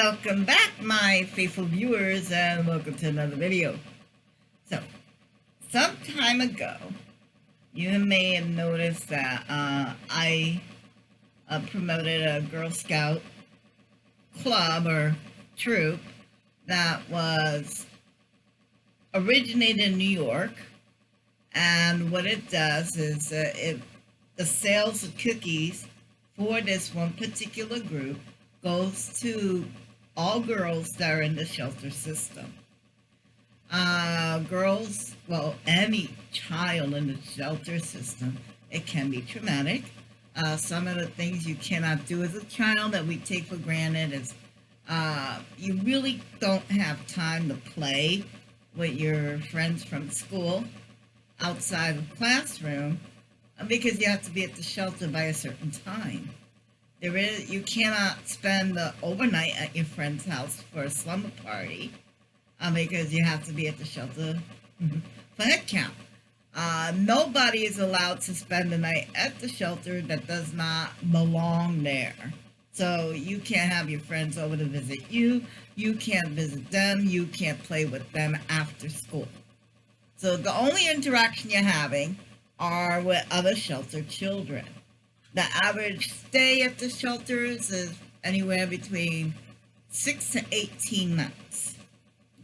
Welcome back, my faithful viewers, and welcome to another video. So, some time ago, you may have noticed that I promoted a Girl Scout club or troop that was originated in New York. And what it does is the sales of cookies for this one particular group goes to all girls that are in the shelter system. Girls, well, any child in the shelter system, it can be traumatic. Some of the things you cannot do as a child that we take for granted is you really don't have time to play with your friends from school outside of the classroom because you have to be at the shelter by a certain time. You cannot spend the overnight at your friend's house for a slumber party because you have to be at the shelter for head count. Nobody is allowed to spend the night at the shelter that does not belong there. So you can't have your friends over to visit you. You can't visit them. You can't play with them after school. So the only interaction you're having are with other shelter children. The average stay at the shelters is anywhere between 6 to 18 months.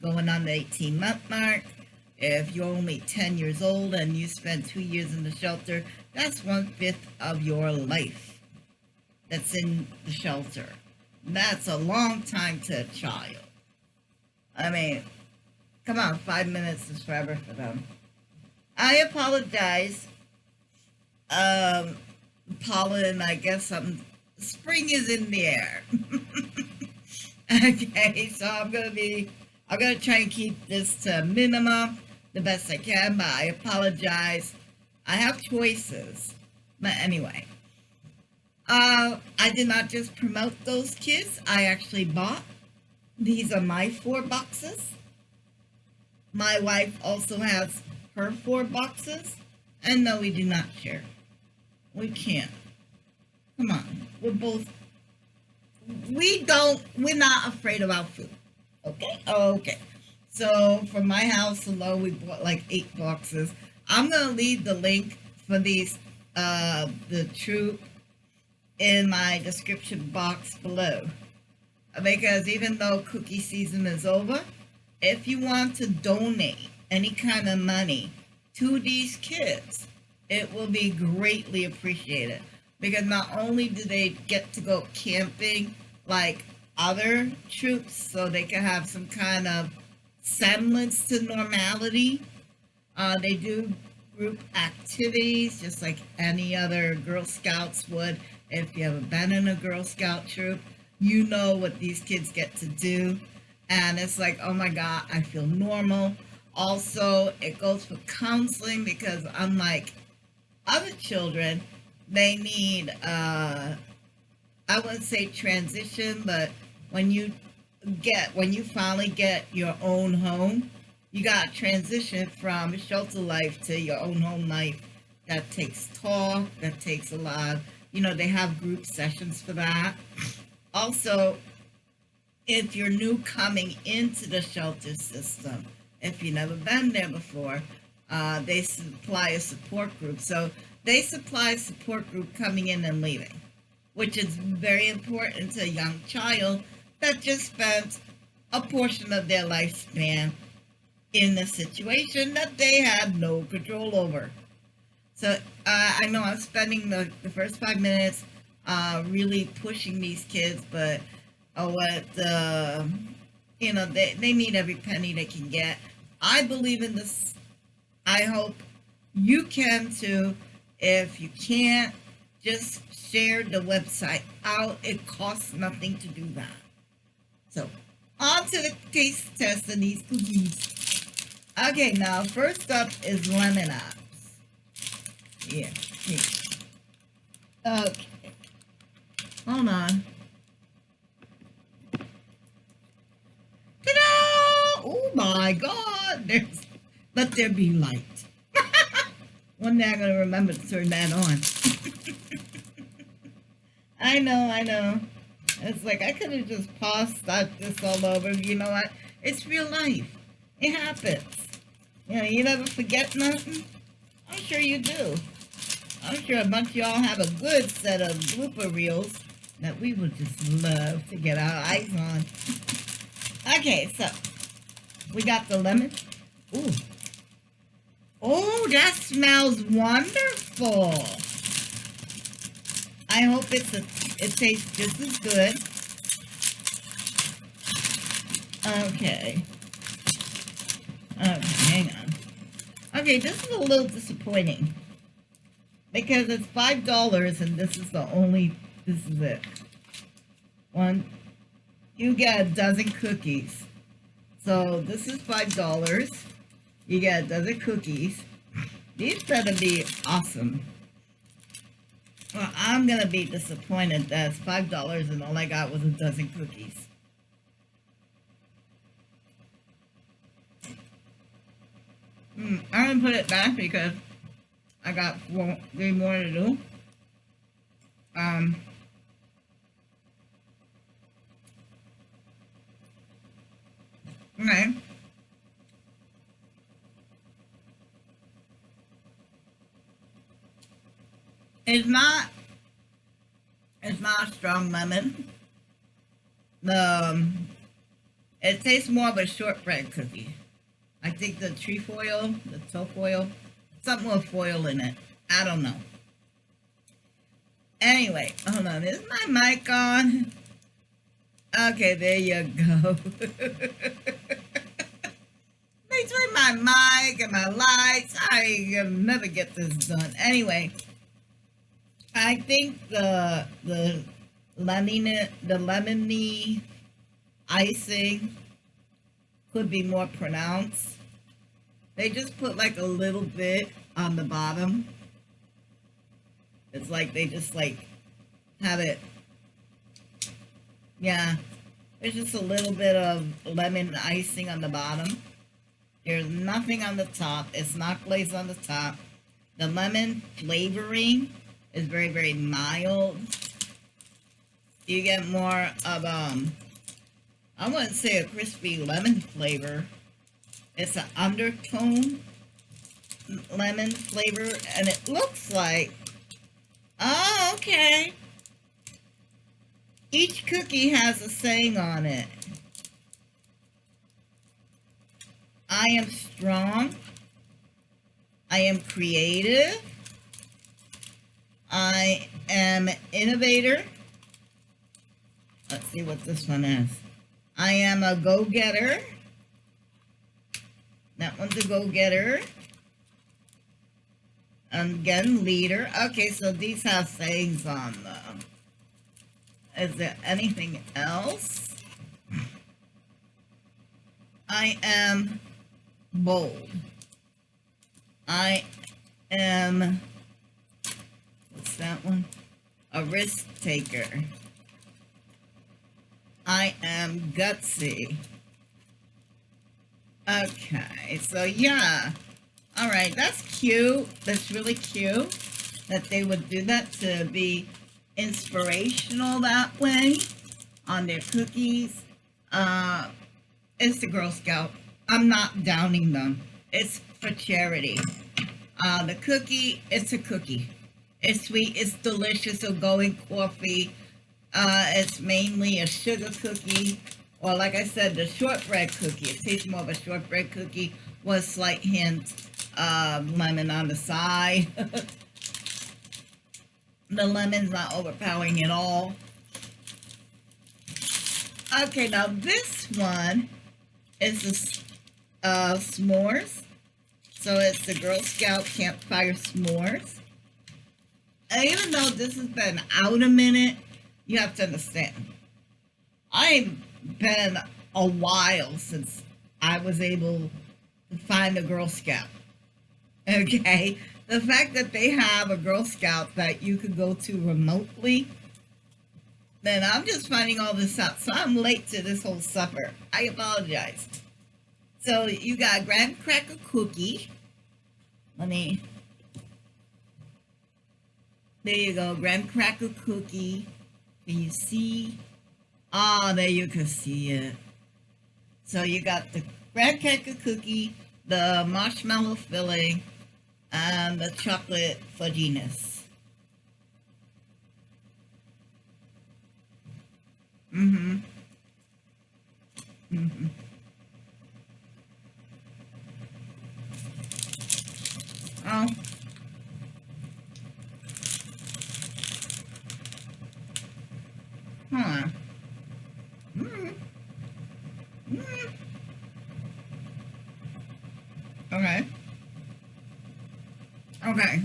Going on the 18-month mark, if you're only 10 years old and you spend 2 years in the shelter, that's 1/5 of your life that's in the shelter. That's a long time to a child. I mean, come on, 5 minutes is forever for them. I apologize. Pollen, I guess spring is in the air. Okay, so I'm gonna try and keep this to a minimum the best I can, but I apologize. I have choices. But anyway, I did not just promote those kids. I actually bought. These are my 4 boxes. My wife also has her 4 boxes. And no, we do not share. We can't. Come on. We're not afraid of our food. Okay? Okay. So for my house alone, we bought like 8 boxes. I'm going to leave the link for these, the troop in my description box below. Because even though cookie season is over, if you want to donate any kind of money to these kids, it will be greatly appreciated because not only do they get to go camping like other troops so they can have some kind of semblance to normality, they do group activities just like any other Girl Scouts would. If you ever been in a Girl Scout troop, you know what these kids get to do. And it's like, oh my God, I feel normal. Also, it goes for counseling because unlike other children, they need, I wouldn't say transition, but when you finally get your own home, you got to transition from shelter life to your own home life. That takes talk, that takes a lot, they have group sessions for that. Also, if you're new coming into the shelter system, if you've never been there before, they supply a support group. So they supply a support group coming in and leaving, which is very important to a young child that just spent a portion of their lifespan in a situation that they had no control over. So I know I'm spending the first 5 minutes really pushing these kids, but they need every penny they can get. I believe in this. I hope you can too. If you can't, just share the website out. It costs nothing to do that. So, on to the taste test of these cookies. Okay, now first up is lemon apps. Yeah. Okay. Hold on. Ta-da! Oh my God! Let there be light. One day I'm going to remember to turn that on. I know. It's like I could have just paused, start this all over. You know what? It's real life. It happens. You know, you never forget nothing. I'm sure you do. I'm sure a bunch of y'all have a good set of blooper reels that we would just love to get our eyes on. Okay, so we got the lemon. Ooh. Oh, that smells wonderful. I hope it tastes just as good. Okay. Okay, hang on. Okay, this is a little disappointing. Because it's $5 and this is it. One, you get a dozen cookies. So this is $5. You get a dozen cookies. These better be awesome. Well, I'm gonna be disappointed that it's $5 and all I got was a dozen cookies. I'm gonna put it back because I got 3 more to do. Okay. It's not a strong lemon. It tastes more of a shortbread cookie. I think the trefoil, the tofoil, something with foil in it. I don't know. Anyway, hold on. Is my mic on? Okay, there you go. Between my mic and my lights, I never get this done. Anyway, I think the lemony icing could be more pronounced. They just put like a little bit on the bottom. It's like they just like have it. Yeah, there's just a little bit of lemon icing on the bottom. There's nothing on the top. It's not glazed on the top. The lemon flavoring is very, very mild. You get more of I wouldn't say a crispy lemon flavor. It's an undertone lemon flavor, and it looks like, oh, okay. Each cookie has a saying on it. I am strong. I am creative. I am innovator. Let's see what this one is. I am a go-getter. That one's a go-getter. Again, leader. Okay, so these have sayings on them. Is there anything else? I am bold. I am, what's that one? A risk taker. I am gutsy. Okay, so yeah. All right, that's cute. That's really cute that they would do that to be inspirational that way on their cookies. It's the Girl Scout. I'm not downing them. It's for charity. The cookie, it's a cookie. It's sweet, it's delicious, it'll go in coffee. It's mainly a sugar cookie, or like I said, the shortbread cookie. It tastes more of a shortbread cookie with a slight hint of lemon on the side. The lemon's not overpowering at all. Okay, now this one is the s'mores. So it's the Girl Scout Campfire S'mores. And even though this has been out a minute, you have to understand, I've been a while since I was able to find a Girl Scout. Okay? The fact that they have a Girl Scout that you could go to remotely, then I'm just finding all this out. So I'm late to this whole supper. I apologize. So you got graham cracker cookie. There you go, graham cracker cookie. Can you see? Ah, there you can see it. So you got the graham cracker cookie, the marshmallow filling, and the chocolate fudginess. Mm-hmm. Mm-hmm. Oh, huh. Mm-hmm. Mm-hmm. Okay. Okay.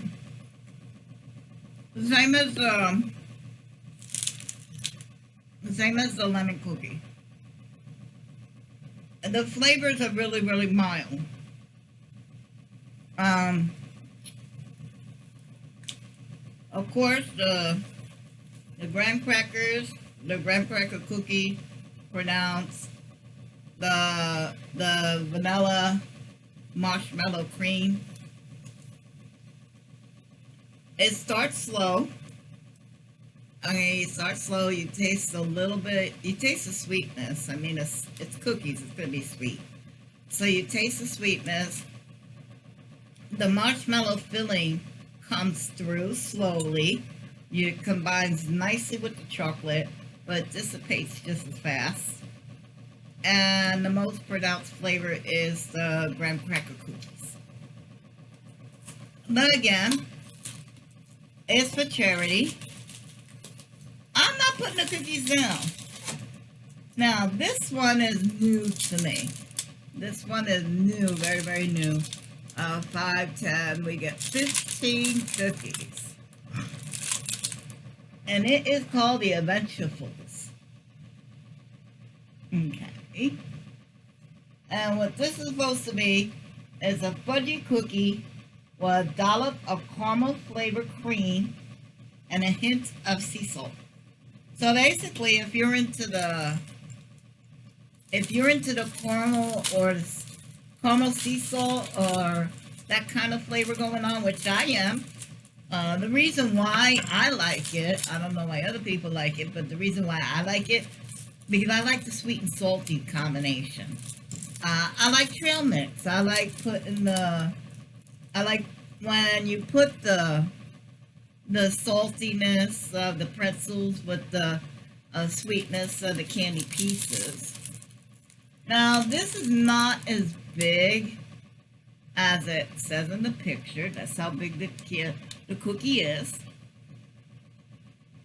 Same as same as the lemon cookie. The flavors are really, really mild. Um, of course, the graham crackers, the graham cracker cookie, pronounced the vanilla marshmallow cream. It starts slow. Okay, you start slow. You taste a little bit. You taste the sweetness. I mean, it's cookies. It's gonna be sweet. So you taste the sweetness. The marshmallow filling comes through slowly. It combines nicely with the chocolate, but dissipates just as fast. And the most pronounced flavor is the graham cracker cookies. But again, it's for charity. I'm not putting the cookies down. Now, this one is new to me. This one is new, very, very new. 5, 10, we get 15 cookies. And it is called the Adventurefuls. Okay. And what this is supposed to be is a fudgy cookie with a dollop of caramel flavored cream and a hint of sea salt. So basically, if you're into the caramel or caramel sea salt or that kind of flavor going on, which I am, the reason why I like it, I don't know why other people like it, but the reason why I like it, because I like the sweet and salty combination. I like trail mix. I like when you put the saltiness of the pretzels with the sweetness of the candy pieces. Now, this is not as big as it says in the picture. That's how big the cookie is.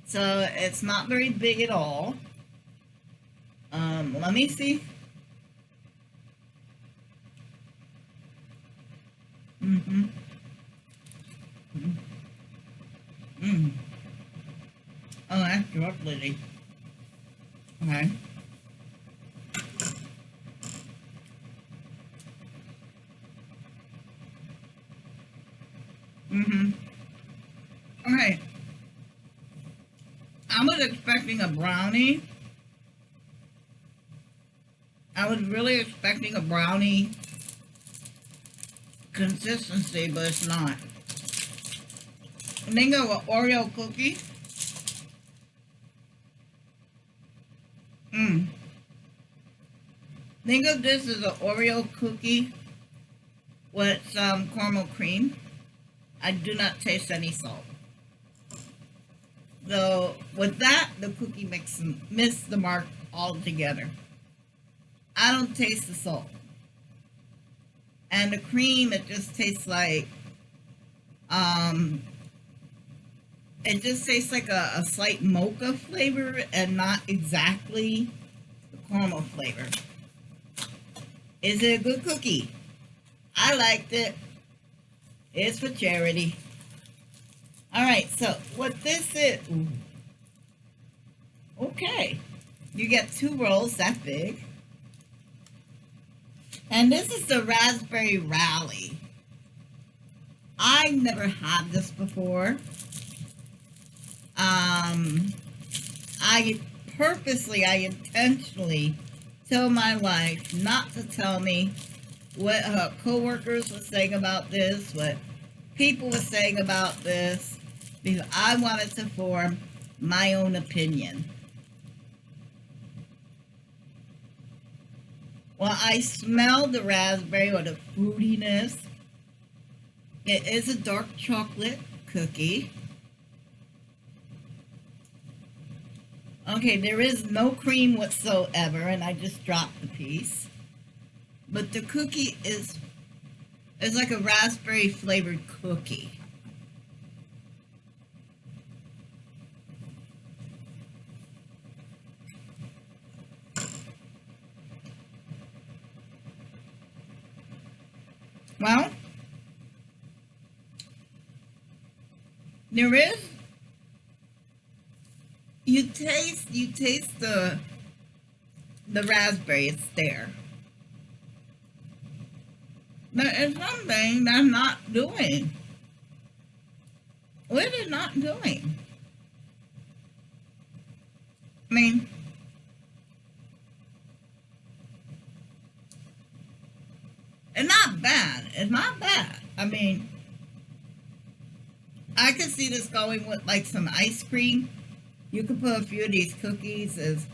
So it's not very big at all. Let me see. Mm-hmm. Mm-hmm. Oh, that's chocolatey. Okay. Mm-hmm. Okay. I was expecting a brownie. I was really expecting a brownie consistency, but it's not. And then go with Oreo cookie. Mm. Think of this as an Oreo cookie with some caramel cream. I do not taste any salt. So with that, the cookie missed the mark altogether. I don't taste the salt. And the cream, it just tastes like, um, it just tastes like a slight mocha flavor and not exactly the caramel flavor. Is it a good cookie? I liked it. It's for charity. All right, so what this is, ooh, okay, you get 2 rolls that big. And this is the Raspberry Rally. I never had this before. I I intentionally tell my wife not to tell me what her coworkers were saying about this, what people were saying about this, because I wanted to form my own opinion. Well, I smell the raspberry or the fruitiness. It is a dark chocolate cookie. Okay, there is no cream whatsoever, and I just dropped the piece. But the cookie is like a raspberry flavored cookie. Well, there is you taste the raspberry. It's there. But it's something that's not doing. What is it not doing? I mean, it's not bad. It's not bad. I mean, I could see this going with like some ice cream. You could put a few of these cookies as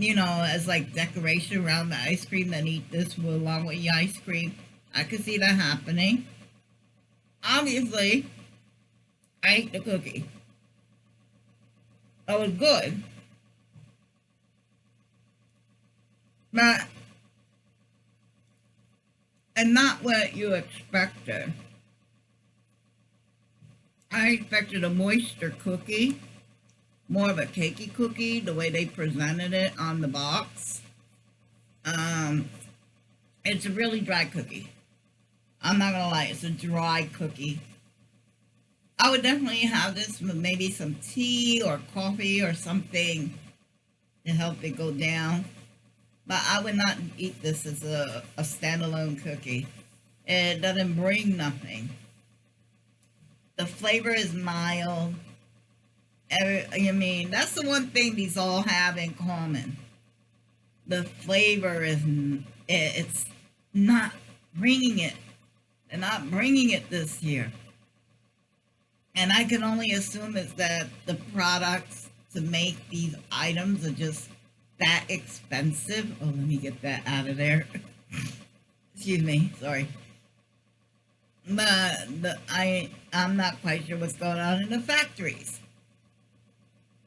as like decoration around the ice cream, then eat this along with your ice cream. I could see that happening. Obviously, I ate the cookie. It was good, but and not what you expected. I expected a moisture cookie, more of a cakey cookie, the way they presented it on the box. Um, it's a really dry cookie. I'm not gonna lie, it's a dry cookie. I would definitely have this with maybe some tea or coffee or something to help it go down. But I would not eat this as a standalone cookie. It doesn't bring nothing. The flavor is mild. I mean, that's the one thing these all have in common. The flavor it's not bringing it. They're not bringing it this year. And I can only assume is that the products to make these items are just that expensive. Oh, let me get that out of there. Excuse me, sorry. But I'm not quite sure what's going on in the factories.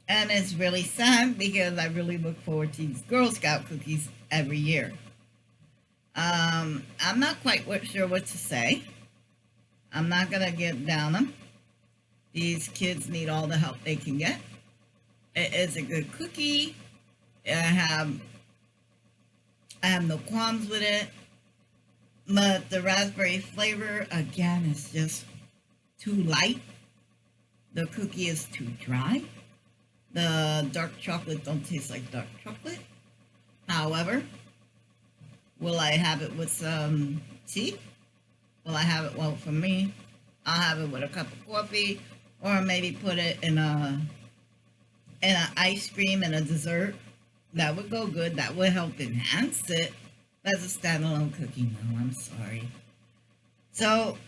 And it's really sad because I really look forward to these Girl Scout cookies every year. I'm not quite sure what to say. I'm not gonna get down them. These kids need all the help they can get. It is a good cookie. I have I have no qualms with it. But the raspberry flavor again is just too light. The cookie is too dry. The dark chocolate don't taste like dark chocolate. However, will I have it with some tea? Will I have it? Well, for me, I'll have it with a cup of coffee, or maybe put it in an ice cream and a dessert. That would go good. That would help enhance it. As a standalone cookie, no, I'm sorry. So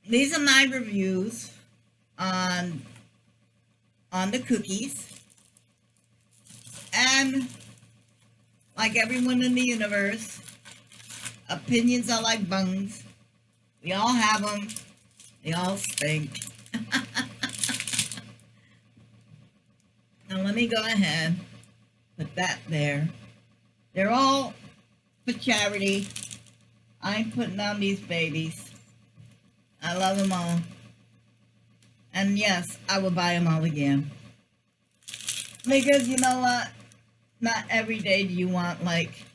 these are my reviews on the cookies, and like everyone in the universe, opinions are like bungs. We all have them. They all stink. Now let me go ahead, put that there. They're all for charity. I'm putting on these babies. I love them all. And yes, I will buy them all again. Because you know what? Not every day do you want, like,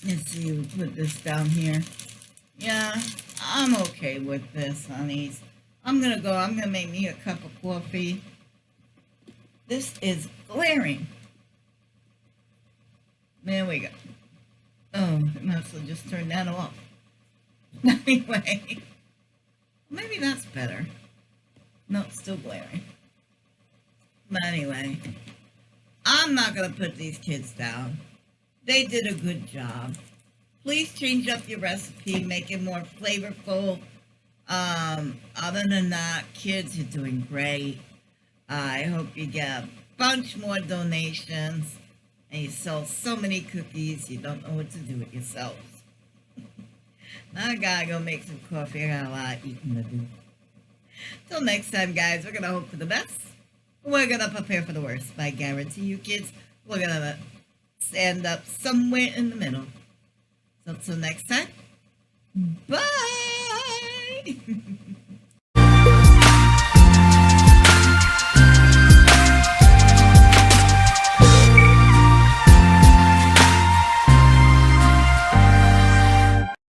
let's see, we'll put this down here. Yeah, I'm okay with this, honeys. I'm gonna make me a cup of coffee. This is glaring. There we go. Oh, I might as well just turn that off. Anyway, maybe that's better. No, it's still glaring. But anyway, I'm not going to put these kids down. They did a good job. Please change up your recipe, make it more flavorful. Other than that, kids, you're doing great. I hope you get a bunch more donations. and you sell so many cookies you don't know what to do with yourselves. I gotta go make some coffee. I got a lot of eating to do. Till next time, guys, we're gonna hope for the best. We're gonna prepare for the worst. But I guarantee you, kids, we're gonna stand up somewhere in the middle. So till next time, bye.